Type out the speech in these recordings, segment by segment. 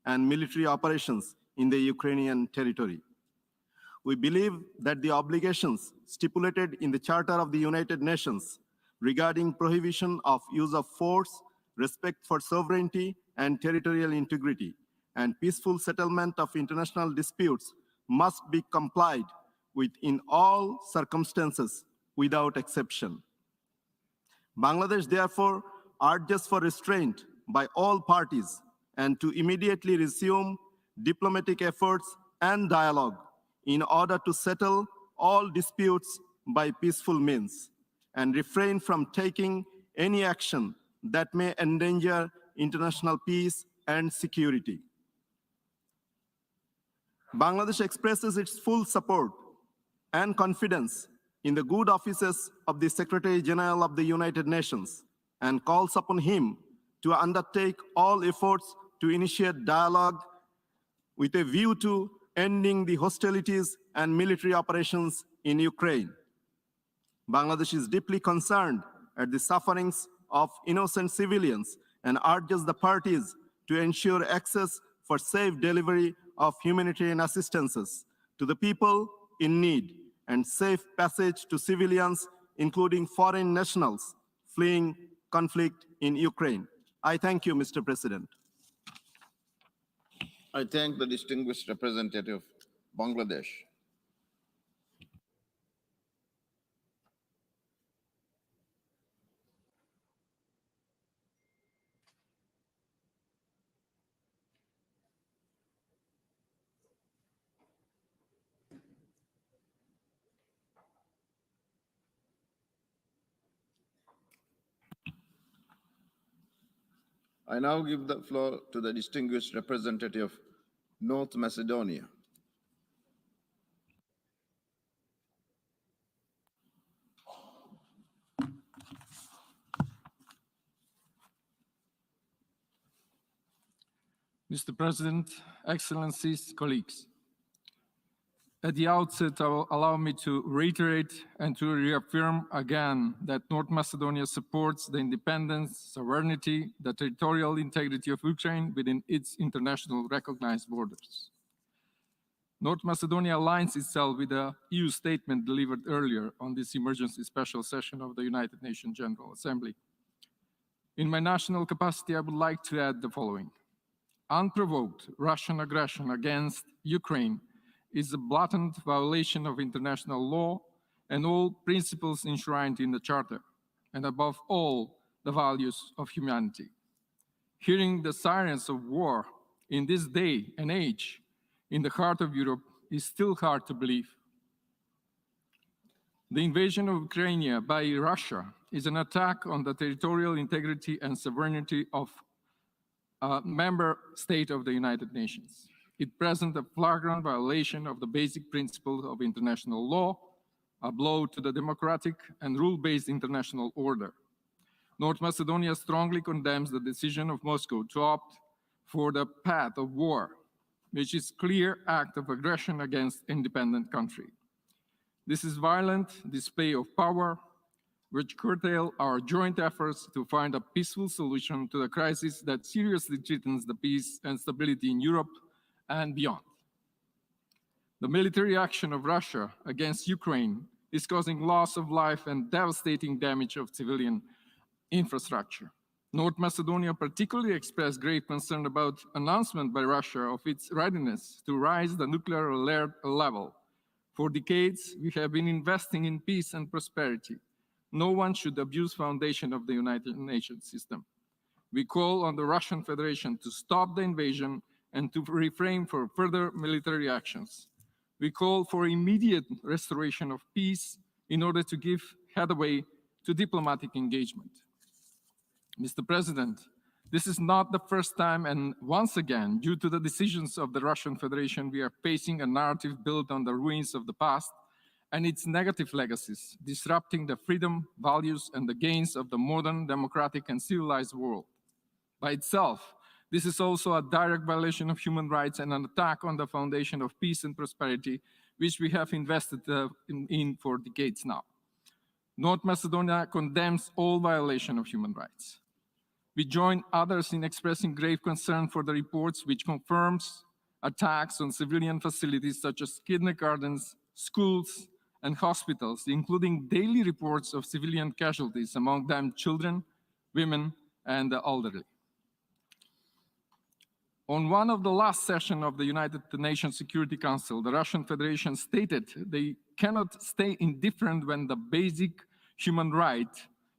and military operations in the Ukrainian territory. We believe that the obligations stipulated in the Charter of the United Nations regarding prohibition of use of force, respect for sovereignty and territorial integrity, and peaceful settlement of international disputes must be complied with in all circumstances without exception. Bangladesh therefore urges for restraint by all parties and to immediately resume diplomatic efforts and dialogue in order to settle all disputes by peaceful means and refrain from taking any action that may endanger international peace and security. Bangladesh expresses its full support and confidence in the good offices of the Secretary General of the United Nations and calls upon him to undertake all efforts to initiate dialogue with a view to ending the hostilities and military operations in Ukraine. Bangladesh is deeply concerned at the sufferings of innocent civilians and urges the parties to ensure access for safe delivery of humanitarian assistances to the people in need and safe passage to civilians, including foreign nationals fleeing conflict in Ukraine. I thank you, Mr. President. I thank the distinguished representative of Bangladesh. I now give the floor to the distinguished representative of North Macedonia. Mr. President, Excellencies, colleagues. At the outset, allow me to reiterate and to reaffirm again that North Macedonia supports the independence, sovereignty, the territorial integrity of Ukraine within its international recognized borders. North Macedonia aligns itself with the EU statement delivered earlier on this emergency special session of the United Nations General Assembly. In my national capacity, I would like to add the following. Unprovoked Russian aggression against Ukraine is a blatant violation of international law and all principles enshrined in the Charter, and above all, the values of humanity. Hearing the sirens of war in this day and age in the heart of Europe is still hard to believe. The invasion of Ukraine by Russia is an attack on the territorial integrity and sovereignty of a member state of the United Nations. It presents a flagrant violation of the basic principles of international law, a blow to the democratic and rule-based international order. North Macedonia strongly condemns the decision of Moscow to opt for the path of war, which is a clear act of aggression against an independent country. This is violent display of power, which curtail our joint efforts to find a peaceful solution to the crisis that seriously threatens the peace and stability in Europe and beyond. The military action of Russia against Ukraine is causing loss of life and devastating damage of civilian infrastructure. North Macedonia particularly expressed great concern about announcement by Russia of its readiness to raise the nuclear alert level. For decades, we have been investing in peace and prosperity. No one should abuse the foundation of the United Nations system. We call on the Russian Federation to stop the invasion and to refrain from further military actions. We call for immediate restoration of peace in order to give headway to diplomatic engagement. Mr. President, this is not the first time, and once again, due to the decisions of the Russian Federation, we are facing a narrative built on the ruins of the past and its negative legacies, disrupting the freedom, values, and the gains of the modern, democratic, and civilized world. By itself, this is also a direct violation of human rights and an attack on the foundation of peace and prosperity, which we have invested in for decades now. North Macedonia condemns all violation of human rights. We join others in expressing grave concern for the reports which confirms attacks on civilian facilities such as kindergartens, schools, and hospitals, including daily reports of civilian casualties, among them children, women, and the elderly. On one of the last sessions of the United Nations Security Council, the Russian Federation stated they cannot stay indifferent when the basic human right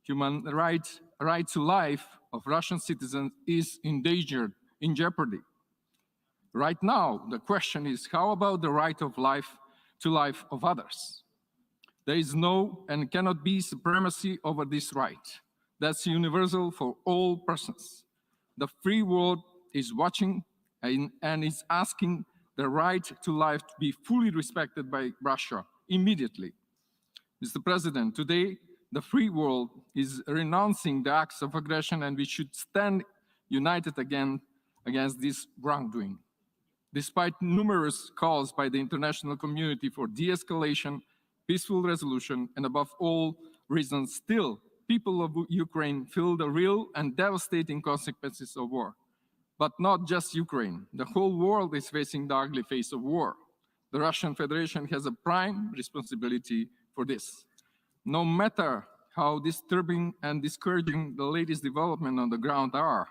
to life of Russian citizens is endangered, in jeopardy. Right now, the question is, how about the right of life to life of others? There is no and cannot be supremacy over this right. That's universal for all persons. The free world is watching and is asking the right to life to be fully respected by Russia immediately. Mr. President, today, the free world is renouncing the acts of aggression, and we should stand united again against this wrongdoing. Despite numerous calls by the international community for de-escalation, peaceful resolution, and above all reasons, still, people of Ukraine feel the real and devastating consequences of war. But not just Ukraine. The whole world is facing the ugly face of war. The Russian Federation has a prime responsibility for this. No matter how disturbing and discouraging the latest developments on the ground are,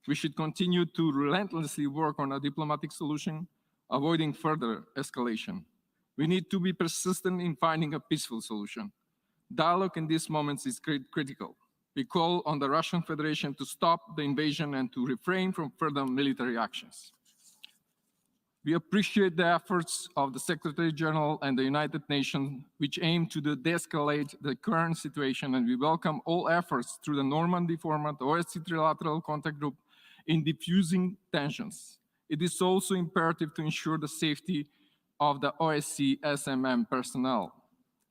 we should continue to relentlessly work on a diplomatic solution, avoiding further escalation. We need to be persistent in finding a peaceful solution. Dialogue in these moments is critical. We call on the Russian Federation to stop the invasion and to refrain from further military actions. We appreciate the efforts of the Secretary General and the United Nations, which aim to de-escalate the current situation, and we welcome all efforts through the Normandy format, OSCE Trilateral Contact Group, in diffusing tensions. It is also imperative to ensure the safety of the OSCE SMM personnel.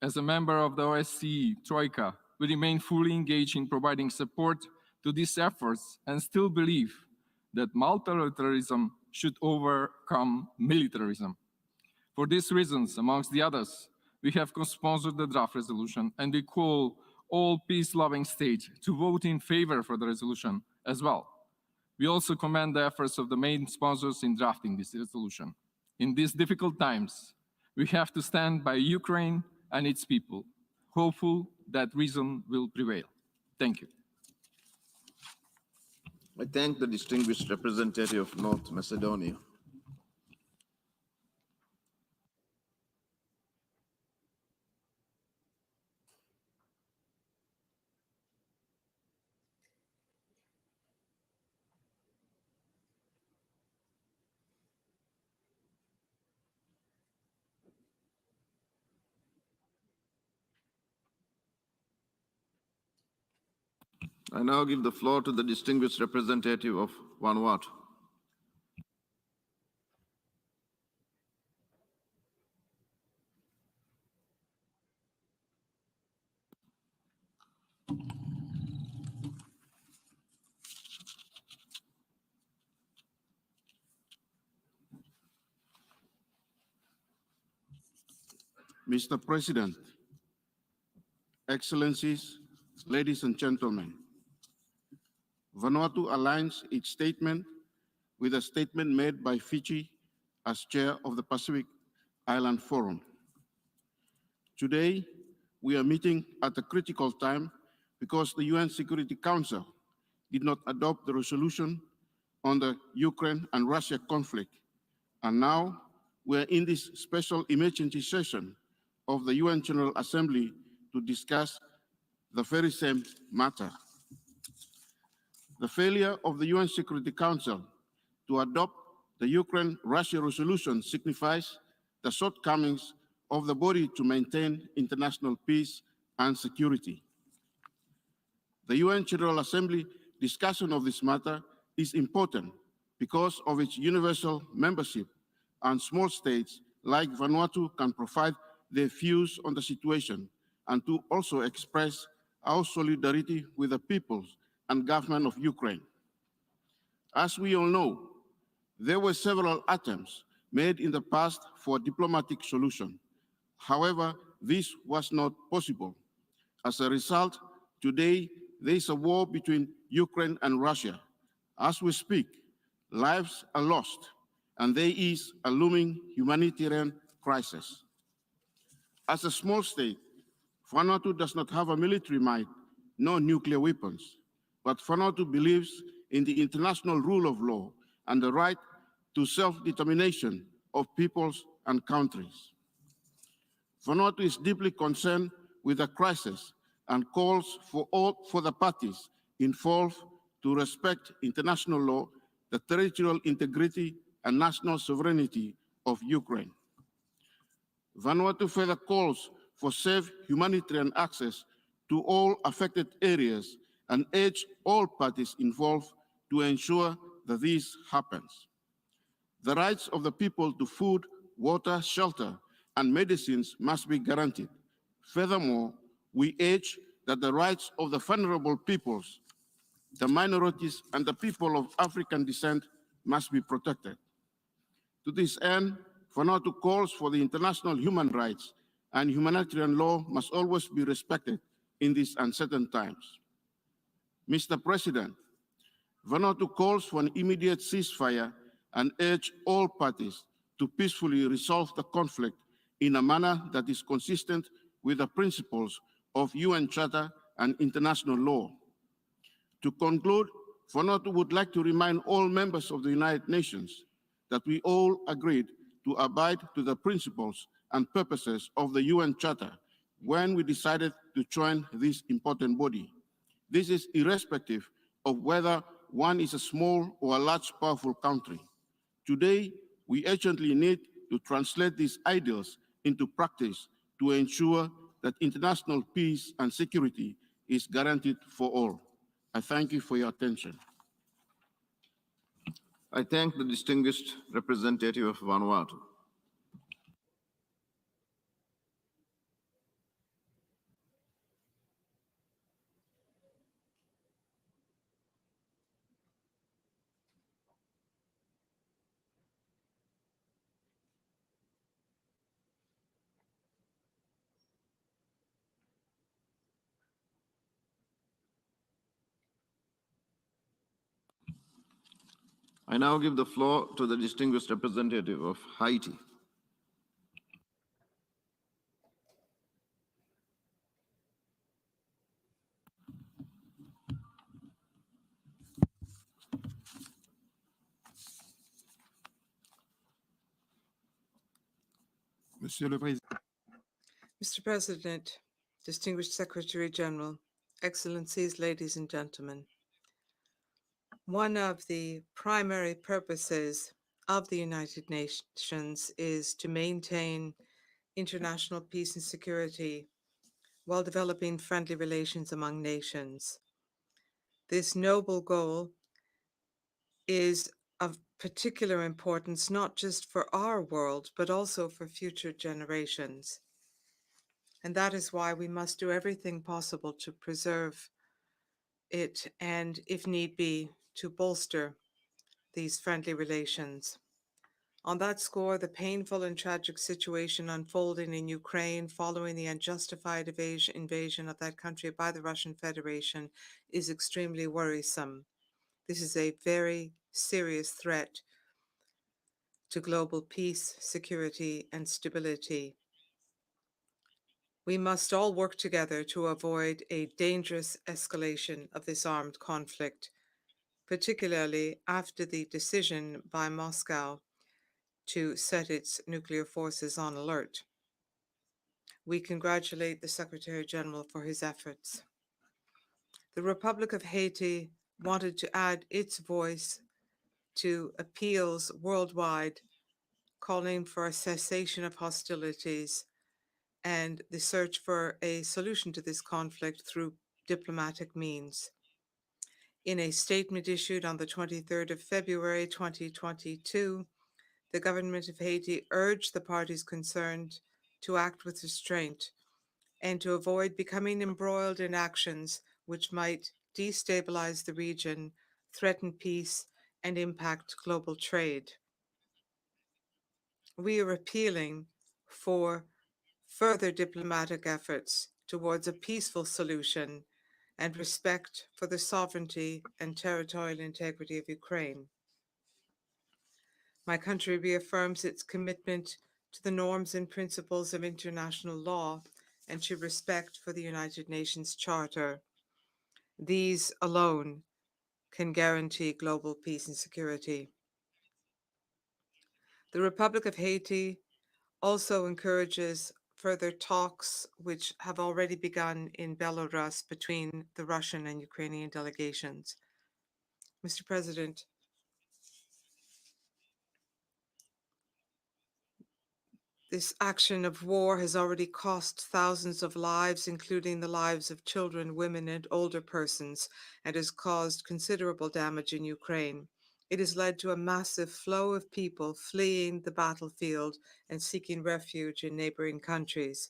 As a member of the OSCE Troika, we remain fully engaged in providing support to these efforts and still believe that multilateralism should overcome militarism. For these reasons, amongst the others, we have co-sponsored the draft resolution, and we call all peace-loving states to vote in favor for the resolution as well. We also commend the efforts of the main sponsors in drafting this resolution. In these difficult times, we have to stand by Ukraine and its people, hopeful that reason will prevail. Thank you. I thank the distinguished representative of North Macedonia. I now give the floor to the distinguished representative of Vanuatu. Mr. President, Excellencies, ladies and gentlemen, Vanuatu aligns its statement with a statement made by Fiji as chair of the Pacific Island Forum. Today, we are meeting at a critical time because the UN Security Council did not adopt the resolution on the Ukraine and Russia conflict. And now we are in this special emergency session of the UN General Assembly to discuss the very same matter. The failure of the UN Security Council to adopt the Ukraine-Russia resolution signifies the shortcomings of the body to maintain international peace and security. The UN General Assembly discussion of this matter is important because of its universal membership, and small states like Vanuatu can provide their views on the situation and to also express our solidarity with the peoples and government of Ukraine. As we all know, there were several attempts made in the past for a diplomatic solution. However, this was not possible. As a result, today there is a war between Ukraine and Russia. As we speak, lives are lost, and there is a looming humanitarian crisis. As a small state, Vanuatu does not have a military might nor nuclear weapons, but Vanuatu believes in the international rule of law and the right to self-determination of peoples and countries. Vanuatu is deeply concerned with the crisis and calls for the parties involved to respect international law, the territorial integrity and national sovereignty of Ukraine. Vanuatu further calls for safe humanitarian access to all affected areas and urges all parties involved to ensure that this happens. The rights of the people to food, water, shelter, and medicines must be guaranteed. Furthermore, we urge that the rights of the vulnerable peoples, the minorities, and the people of African descent must be protected. To this end, Vanuatu calls for the international human rights and humanitarian law must always be respected in these uncertain times. Mr. President, Vanuatu calls for an immediate ceasefire and urges all parties to peacefully resolve the conflict in a manner that is consistent with the principles of UN Charter and international law. To conclude, Vanuatu would like to remind all members of the United Nations that we all agreed to abide to the principles and purposes of the UN Charter when we decided to join this important body. This is irrespective of whether one is a small or a large powerful country. Today, we urgently need to translate these ideals into practice to ensure that international peace and security is guaranteed for all. I thank you for your attention. I thank the distinguished representative of Vanuatu. I now give the floor to the distinguished representative of Haiti. Mr. President, distinguished Secretary General, Excellencies, ladies and gentlemen, one of the primary purposes of the United Nations is to maintain international peace and security while developing friendly relations among nations. This noble goal is of particular importance not just for our world, but also for future generations. And that is why we must do everything possible to preserve it and, if need be, to bolster these friendly relations. On that score, the painful and tragic situation unfolding in Ukraine following the unjustified invasion of that country by the Russian Federation is extremely worrisome. This is a very serious threat to global peace, security, and stability. We must all work together to avoid a dangerous escalation of this armed conflict, particularly after the decision by Moscow to set its nuclear forces on alert. We congratulate the Secretary General for his efforts. The Republic of Haiti wanted to add its voice to appeals worldwide calling for a cessation of hostilities and the search for a solution to this conflict through diplomatic means. In a statement issued on the 23rd of February 2022, the government of Haiti urged the parties concerned to act with restraint and to avoid becoming embroiled in actions which might destabilize the region, threaten peace, and impact global trade. We are appealing for further diplomatic efforts towards a peaceful solution and respect for the sovereignty and territorial integrity of Ukraine. My country reaffirms its commitment to the norms and principles of international law and to respect for the United Nations Charter. These alone can guarantee global peace and security. The Republic of Haiti also encourages further talks, which have already begun in Belarus between the Russian and Ukrainian delegations. Mr. President, this action of war has already cost thousands of lives, including the lives of children, women, and older persons, and has caused considerable damage in Ukraine. It has led to a massive flow of people fleeing the battlefield and seeking refuge in neighboring countries.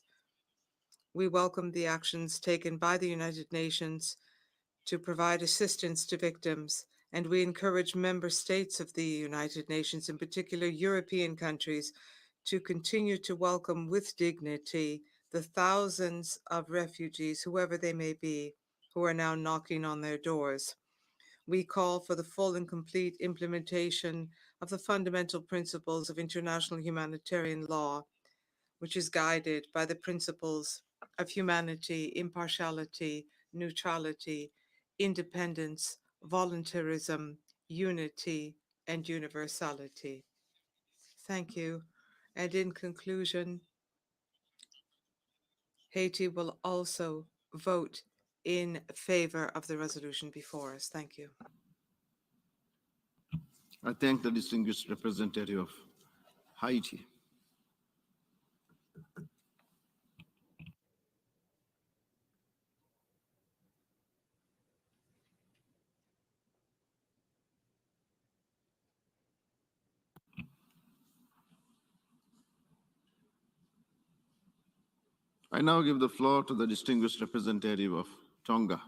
We welcome the actions taken by the United Nations to provide assistance to victims, and we encourage member states of the United Nations, in particular European countries, to continue to welcome with dignity the thousands of refugees, whoever they may be, who are now knocking on their doors. We call for the full and complete implementation of the fundamental principles of international humanitarian law, which is guided by the principles of humanity, impartiality, neutrality, independence, voluntarism, unity, and universality. Thank you. And in conclusion, Haiti will also vote in favor of the resolution before us. Thank you. I thank the distinguished representative of Haiti. I now give the floor to the distinguished representative of Tonga.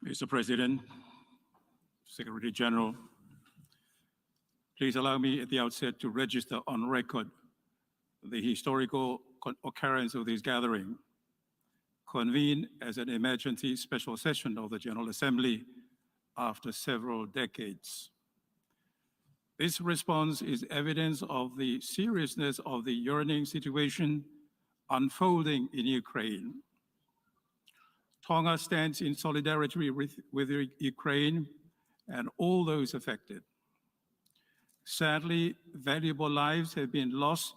Mr. President, Secretary General, please allow me at the outset to register on record the historical occurrence of this gathering, convened as an emergency special session of the General Assembly after several decades. This response is evidence of the seriousness of the yearning situation unfolding in Ukraine. Tonga stands in solidarity with Ukraine and all those affected. Sadly, valuable lives have been lost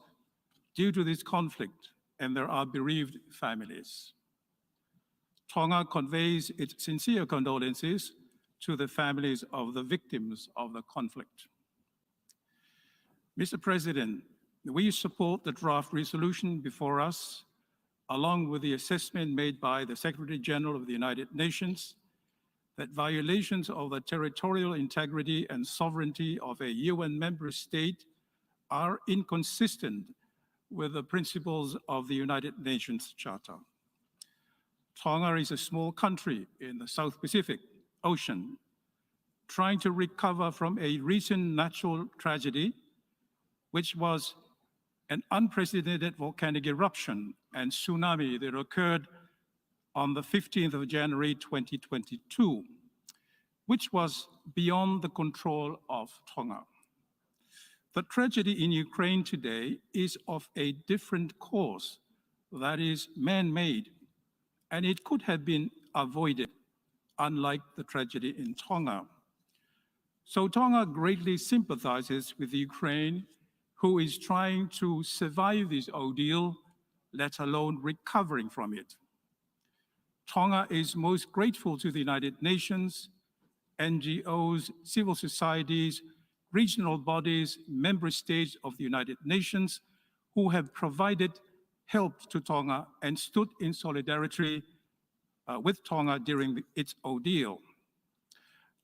due to this conflict, and there are bereaved families. Tonga conveys its sincere condolences to the families of the victims of the conflict. Mr. President, we support the draft resolution before us, along with the assessment made by the Secretary General of the United Nations that violations of the territorial integrity and sovereignty of a UN member state are inconsistent with the principles of the United Nations Charter. Tonga is a small country in the South Pacific Ocean, trying to recover from a recent natural tragedy, which was an unprecedented volcanic eruption and tsunami that occurred on the 15th of January 2022, which was beyond the control of Tonga. The tragedy in Ukraine today is of a different cause, that is man-made, and it could have been avoided, unlike the tragedy in Tonga. So Tonga greatly sympathizes with Ukraine, who is trying to survive this ordeal, let alone recovering from it. Tonga is most grateful to the United Nations, NGOs, civil societies, regional bodies, member states of the United Nations, who have provided help to Tonga and stood in solidarity with Tonga during its ordeal.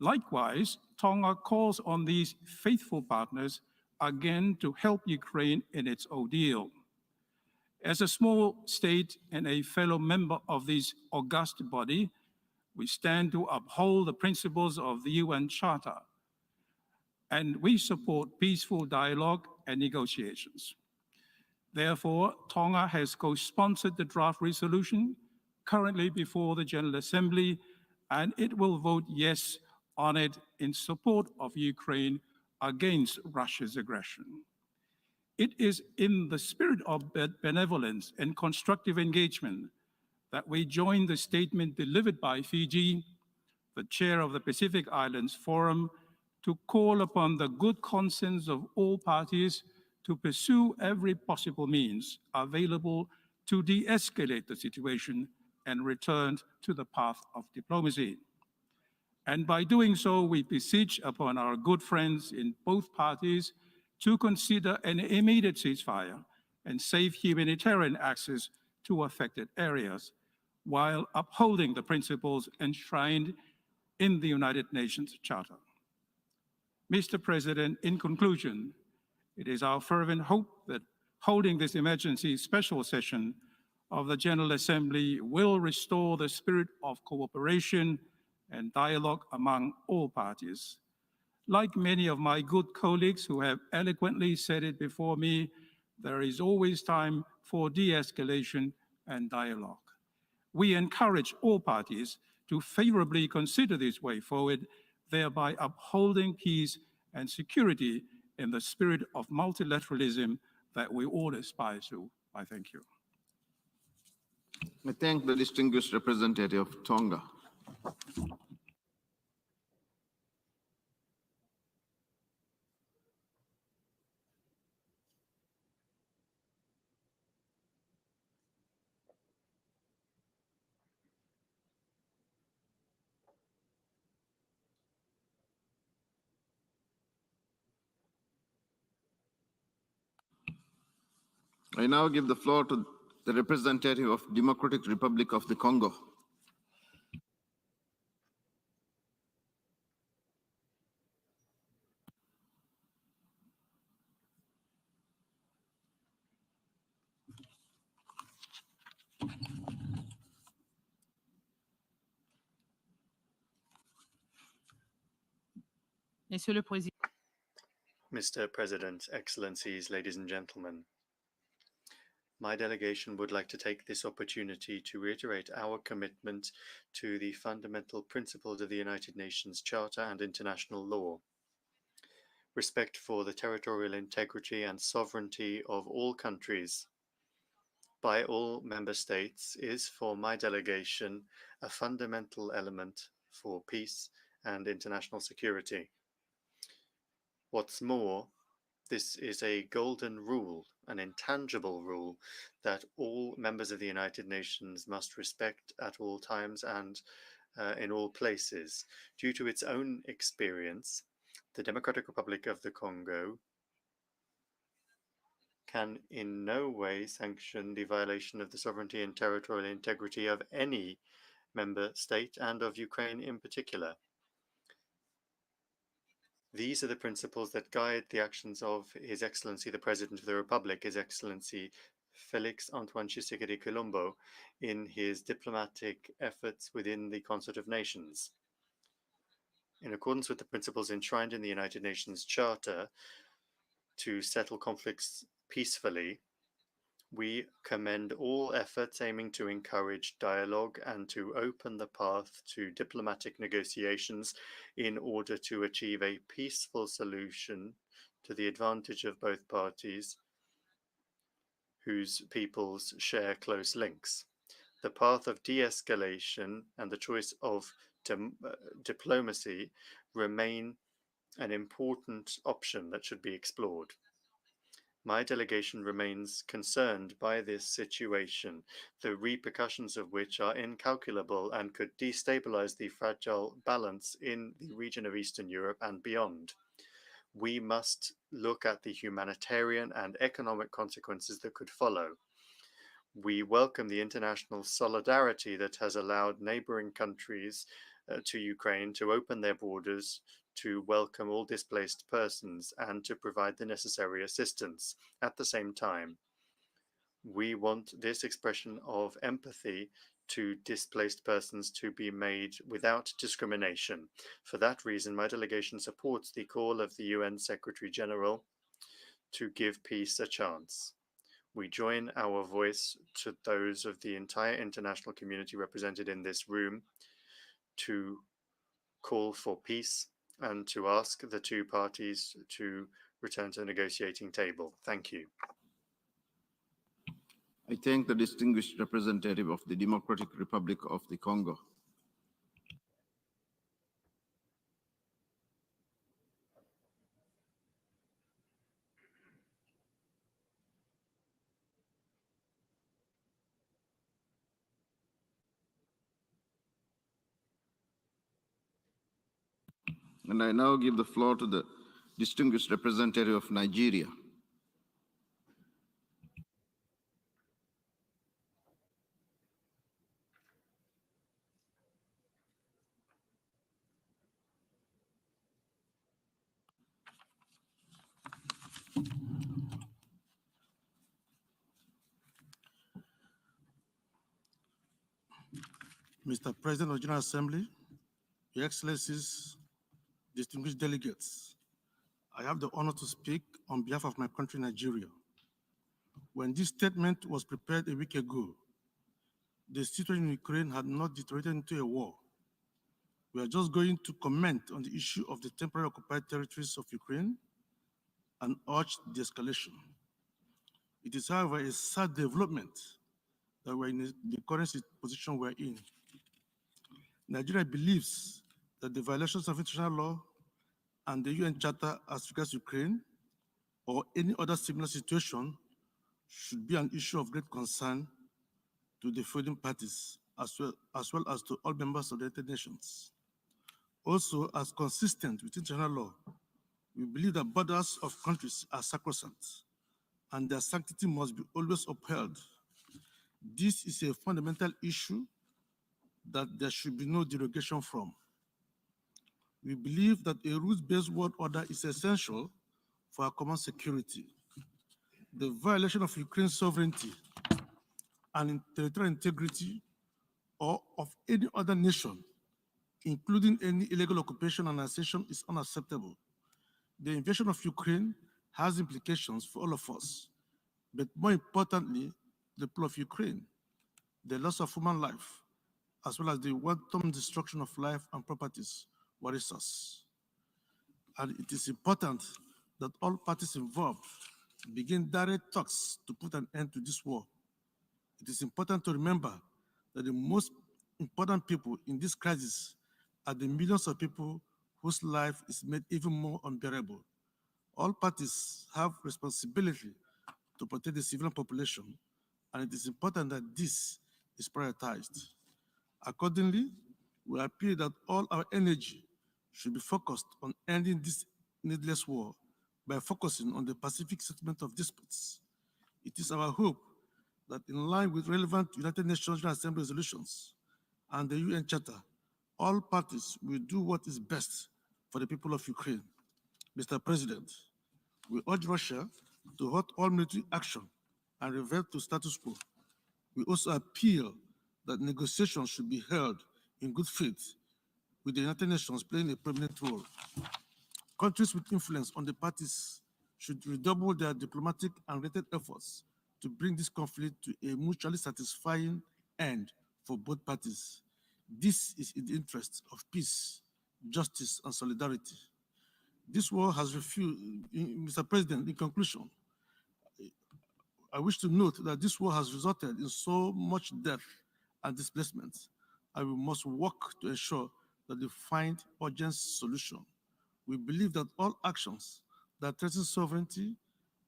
Likewise, Tonga calls on these faithful partners again to help Ukraine in its ordeal. As a small state and a fellow member of this august body, we stand to uphold the principles of the UN Charter, and we support peaceful dialogue and negotiations. Therefore, Tonga has co-sponsored the draft resolution currently before the General Assembly, and it will vote yes on it in support of Ukraine against Russia's aggression. It is in the spirit of benevolence and constructive engagement that we join the statement delivered by Fiji, the chair of the Pacific Islands Forum, to call upon the good conscience of all parties to pursue every possible means available to de-escalate the situation and return to the path of diplomacy. And by doing so, we beseech upon our good friends in both parties to consider an immediate ceasefire and safe humanitarian access to affected areas, while upholding the principles enshrined in the United Nations Charter. Mr. President, in conclusion, it is our fervent hope that holding this emergency special session of the General Assembly will restore the spirit of cooperation and dialogue among all parties. Like many of my good colleagues who have eloquently said it before me, there is always time for de-escalation and dialogue. We encourage all parties to favorably consider this way forward, thereby upholding peace and security in the spirit of multilateralism that we all aspire to. I thank you. I thank the distinguished representative of Tonga. I now give the floor to the representative of Democratic Republic of the Congo. Monsieur le Président. Mr. President, Excellencies, ladies and gentlemen, my delegation would like to take this opportunity to reiterate our commitment to the fundamental principles of the United Nations Charter and international law. Respect for the territorial integrity and sovereignty of all countries by all member states is, for my delegation, a fundamental element for peace and international security. What's more, this is a golden rule, an intangible rule that all members of the United Nations must respect at all times and in all places. Due to its own experience, the Democratic Republic of the Congo can in no way sanction the violation of the sovereignty and territorial integrity of any member state and of Ukraine in particular. These are the principles that guide the actions of His Excellency the President of the Republic, His Excellency Félix Antoine Tshisekedi Tshilombo, in his diplomatic efforts within the Concert of Nations. In accordance with the principles enshrined in the United Nations Charter to settle conflicts peacefully, we commend all efforts aiming to encourage dialogue and to open the path to diplomatic negotiations in order to achieve a peaceful solution to the advantage of both parties whose peoples share close links. The path of de-escalation and the choice of diplomacy remain an important option that should be explored. My delegation remains concerned by this situation, the repercussions of which are incalculable and could destabilize the fragile balance in the region of Eastern Europe and beyond. We must look at the humanitarian and economic consequences that could follow. We welcome the international solidarity that has allowed neighboring countries to Ukraine to open their borders to welcome all displaced persons and to provide the necessary assistance. At the same time, we want this expression of empathy to displaced persons to be made without discrimination. For that reason, my delegation supports the call of the UN Secretary General to give peace a chance. We join our voice to those of the entire international community represented in this room to call for peace and to ask the two parties to return to the negotiating table. Thank you. I thank the distinguished representative of the Democratic Republic of the Congo. And I now give the floor to the distinguished representative of Nigeria. Mr. President of the General Assembly, Your Excellencies, distinguished delegates, I have the honor to speak on behalf of my country, Nigeria. When this statement was prepared a week ago, the situation in Ukraine had not deteriorated into a war. We are just going to comment on the issue of the temporarily occupied territories of Ukraine and urge de-escalation. It is, however, a sad development that we're in the current position we're in. Nigeria believes that the violations of international law and the UN Charter as regards Ukraine or any other similar situation should be an issue of great concern to the feuding parties as well as to all members of the United Nations. Also, as consistent with international law, we believe that borders of countries are sacrosanct and their sanctity must be always upheld. This is a fundamental issue that there should be no derogation from. We believe that a rules-based world order is essential for our common security. The violation of Ukraine's sovereignty and territorial integrity or of any other nation, including any illegal occupation and annexation, is unacceptable. The invasion of Ukraine has implications for all of us, but more importantly, the people of Ukraine. The loss of human life, as well as the wanton destruction of life and properties, worries us. And it is important that all parties involved begin direct talks to put an end to this war. It is important to remember that the most important people in this crisis are the millions of people whose life is made even more unbearable. All parties have responsibility to protect the civilian population, and it is important that this is prioritized. Accordingly, we appeal that all our energy should be focused on ending this needless war by focusing on the pacific settlement of disputes. It is our hope that in line with relevant United Nations General Assembly resolutions and the UN Charter, all parties will do what is best for the people of Ukraine. Mr. President, we urge Russia to halt all military action and revert to status quo. We also appeal that negotiations should be held in good faith, with the United Nations playing a prominent role. Countries with influence on the parties should redouble their diplomatic and related efforts to bring this conflict to a mutually satisfying end for both parties. This is in the interest of peace, justice, and solidarity. This war has refused, Mr. President, in conclusion, I wish to note that this war has resulted in so much death and displacement, and we must work to ensure that they find urgent solution. We believe that all actions that threaten sovereignty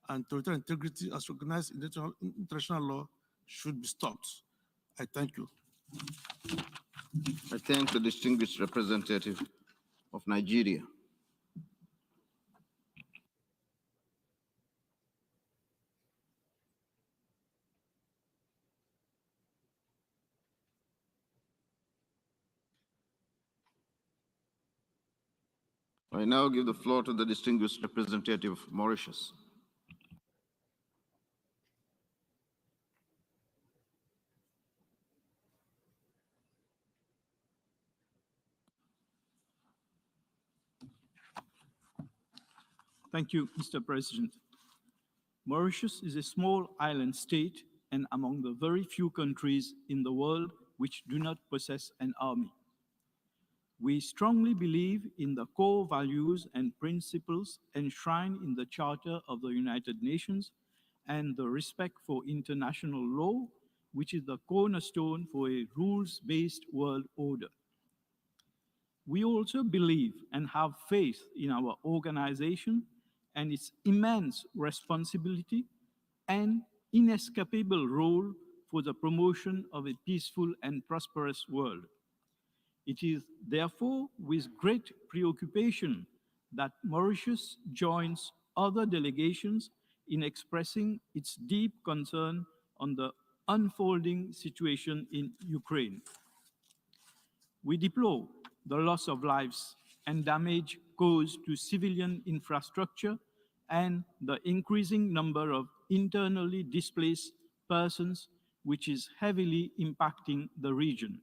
and territorial integrity as recognized in international law should be stopped. I thank you. I thank the distinguished representative of Nigeria. I now give the floor to the distinguished representative of Mauritius. Thank you, Mr. President. Mauritius is a small island state and among the very few countries in the world which do not possess an army. We strongly believe in the core values and principles enshrined in the Charter of the United Nations and the respect for international law, which is the cornerstone for a rules-based world order. We also believe and have faith in our organization and its immense responsibility and inescapable role for the promotion of a peaceful and prosperous world. It is therefore with great preoccupation that Mauritius joins other delegations in expressing its deep concern on the unfolding situation in Ukraine. We deplore the loss of lives and damage caused to civilian infrastructure and the increasing number of internally displaced persons, which is heavily impacting the region.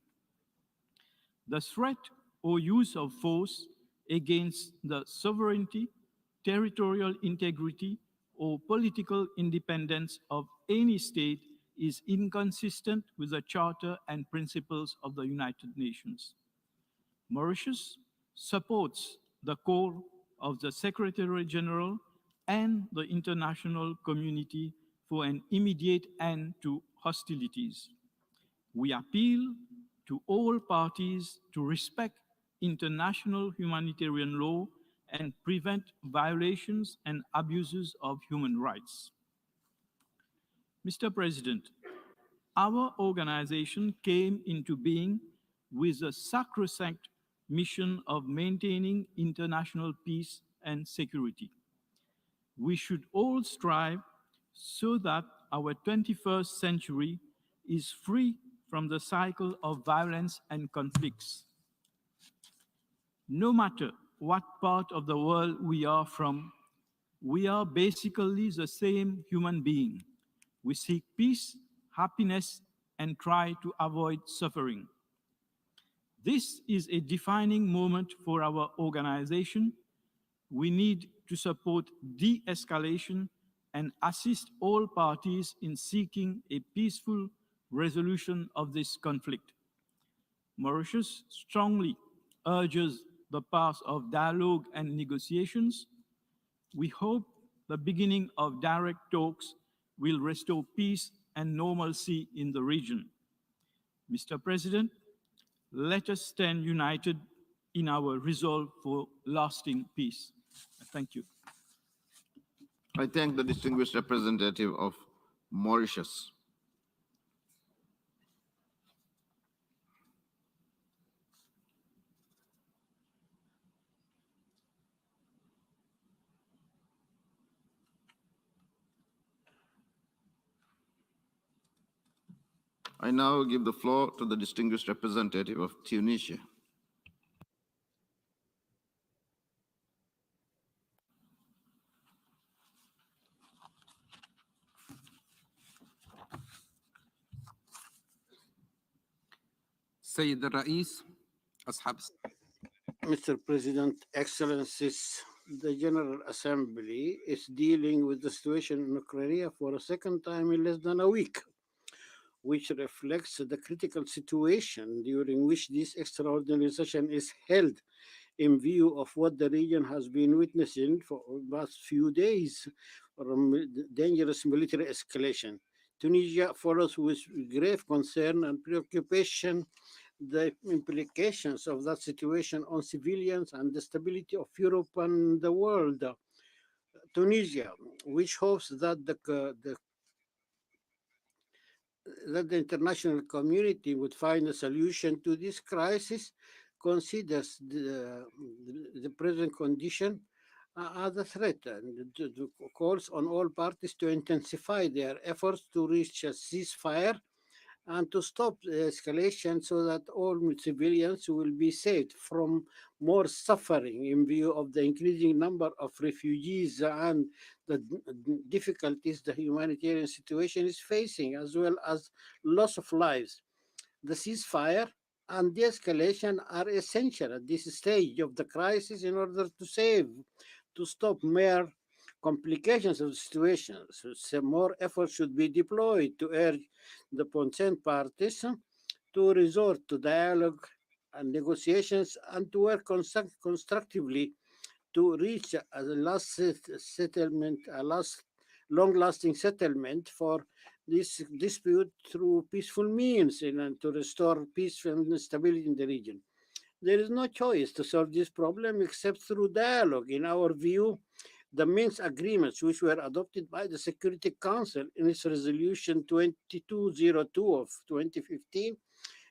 The threat or use of force against the sovereignty, territorial integrity, or political independence of any state is inconsistent with the Charter and principles of the United Nations. Mauritius supports the call of the Secretary General and the international community for an immediate end to hostilities. We appeal to all parties to respect international humanitarian law and prevent violations and abuses of human rights. Mr. President, our organization came into being with the sacrosanct mission of maintaining international peace and security. We should all strive so that our 21st century is free from the cycle of violence and conflicts. No matter what part of the world we are from, we are basically the same human being. We seek peace, happiness, and try to avoid suffering. This is a defining moment for our organization. We need to support de-escalation and assist all parties in seeking a peaceful resolution of this conflict. Mauritius strongly urges the path of dialogue and negotiations. We hope the beginning of direct talks will restore peace and normalcy in the region. Mr. President, let us stand united in our resolve for lasting peace. Thank you. I thank the distinguished representative of Mauritius. I now give the floor to the distinguished representative of Tunisia. سيد الرئيس أصحاب Mr. President, Excellencies, the General Assembly is dealing with the situation in Ukraine for a second time in less than a week, which reflects the critical situation during which this extraordinary session is held in view of what the region has been witnessing for the past few days from dangerous military escalation. Tunisia follows with grave concern and preoccupation the implications of that situation on civilians and the stability of Europe and the world. Tunisia, which hopes that the international community would find a solution to this crisis, considers the present condition as a threat and calls on all parties to intensify their efforts to reach a ceasefire and to stop the escalation so that all civilians will be saved from more suffering in view of the increasing number of refugees and the difficulties the humanitarian situation is facing, as well as loss of lives. The ceasefire and de-escalation are essential at this stage of the crisis in order to stop mere complications of the situation. So more effort should be deployed to urge the concerned parties to resort to dialogue and negotiations and to work constructively to reach a last settlement, a last long-lasting settlement for this dispute through peaceful means and to restore peace and stability in the region. There is no choice to solve this problem except through dialogue. In our view, the Minsk agreements, which were adopted by the Security Council in its resolution 2202 of 2015,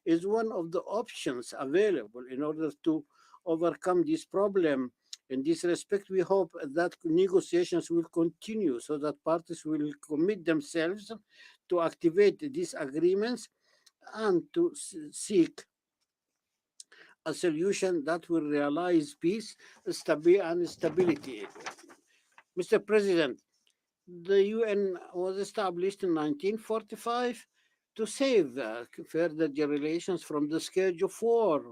is one of the options available in order to overcome this problem. In this respect, we hope that negotiations will continue so that parties will commit themselves to activate these agreements and to seek a solution that will realize peace and stability. Mr. President, the UN was established in 1945 to save further relations from the scourge of war.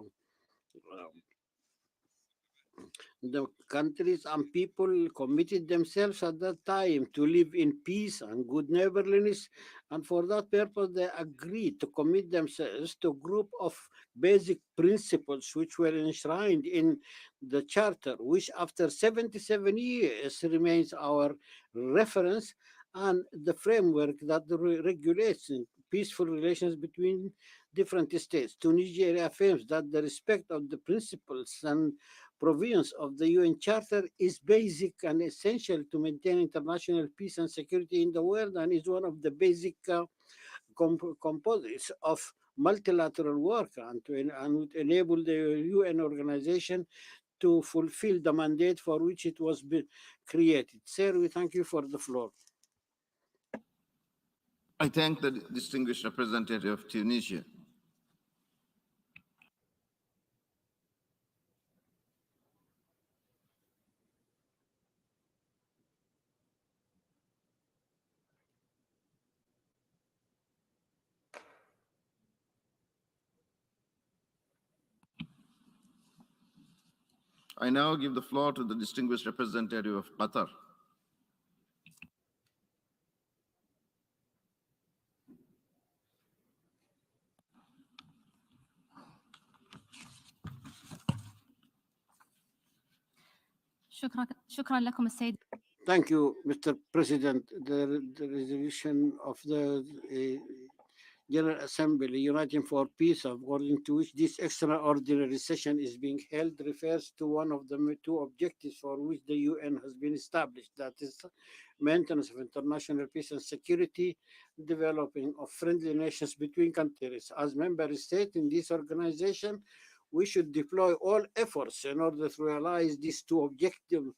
The countries and people committed themselves at that time to live in peace and good neighborliness, and for that purpose they agreed to commit themselves to a group of basic principles which were enshrined in the charter, which after 77 years remains our reference and the framework that regulates peaceful relations between different states. Tunisia reaffirms that the respect of the principles and provisions of the UN Charter is basic and essential to maintain international peace and security in the world, and is one of the basic components of multilateral work, and would enable the UN organization to fulfill the mandate for which it was created. Sir, we thank you for the floor. I thank the distinguished representative of Tunisia. I now give the floor to the distinguished representative of Qatar. شكرا لكم السيد. Thank you, Mr. President. The resolution of the General Assembly uniting for peace, according to which this extraordinary session is being held, refers to one of the two objectives for which the UN has been established, that is maintenance of international peace and security, developing of friendly nations between countries. As member states in this organization, we should deploy all efforts in order to realize these two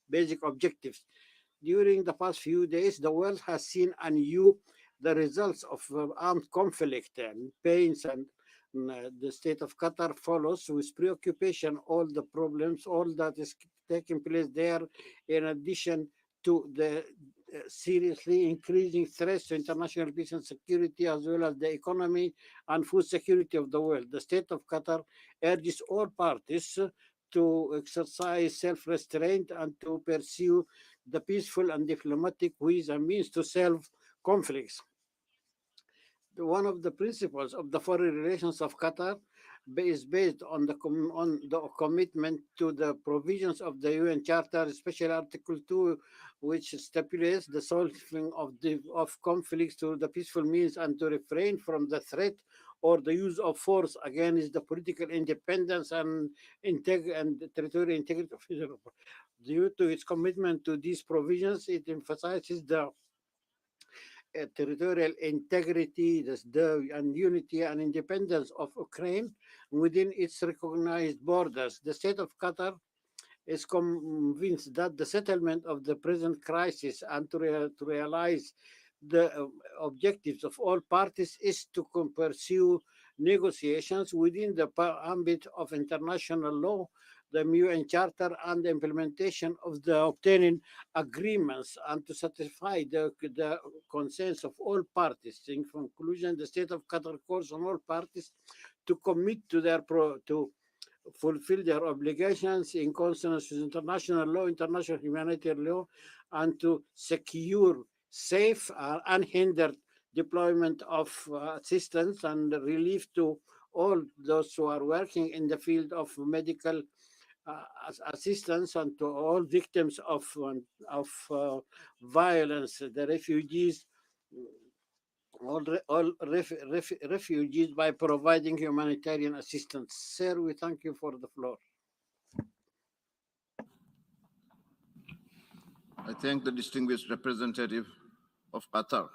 basic objectives. During the past few days, the world has seen anew the results of armed conflict and pains, and the state of Qatar follows with preoccupation all the problems, all that is taking place there, in addition to the seriously increasing threats to international peace and security, as well as the economy and food security of the world. The state of Qatar urges all parties to exercise self-restraint and to pursue the peaceful and diplomatic ways and means to solve conflicts. One of the principles of the foreign relations of Qatar is based on the commitment to the provisions of the UN Charter, especially Article 2, which stipulates the solving of conflicts through the peaceful means and to refrain from the threat or the use of force against the political independence and territorial integrity of Israel. Due to its commitment to these provisions, it emphasizes the territorial integrity, and unity and independence of Ukraine within its recognized borders. The state of Qatar is convinced that the settlement of the present crisis and to realize the objectives of all parties is to pursue negotiations within the ambit of international law, the UN Charter, and the implementation of the obtaining agreements, and to satisfy the consents of all parties. In conclusion, the state of Qatar calls on all parties to commit to to fulfill their obligations in consonance with international law, international humanitarian law, and to secure safe, unhindered deployment of assistance and relief to all those who are working in the field of medical assistance, and to all victims of violence, the refugees, refugees, by providing humanitarian assistance. Sir, we thank you for the floor. I thank the distinguished representative of Qatar.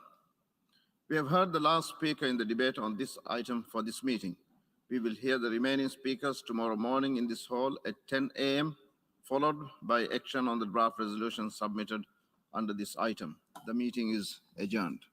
We have heard the last speaker in the debate on this item for this meeting. We will hear the remaining speakers tomorrow morning in this hall at 10 a.m., followed by action on the draft resolution submitted under this item. The meeting is adjourned.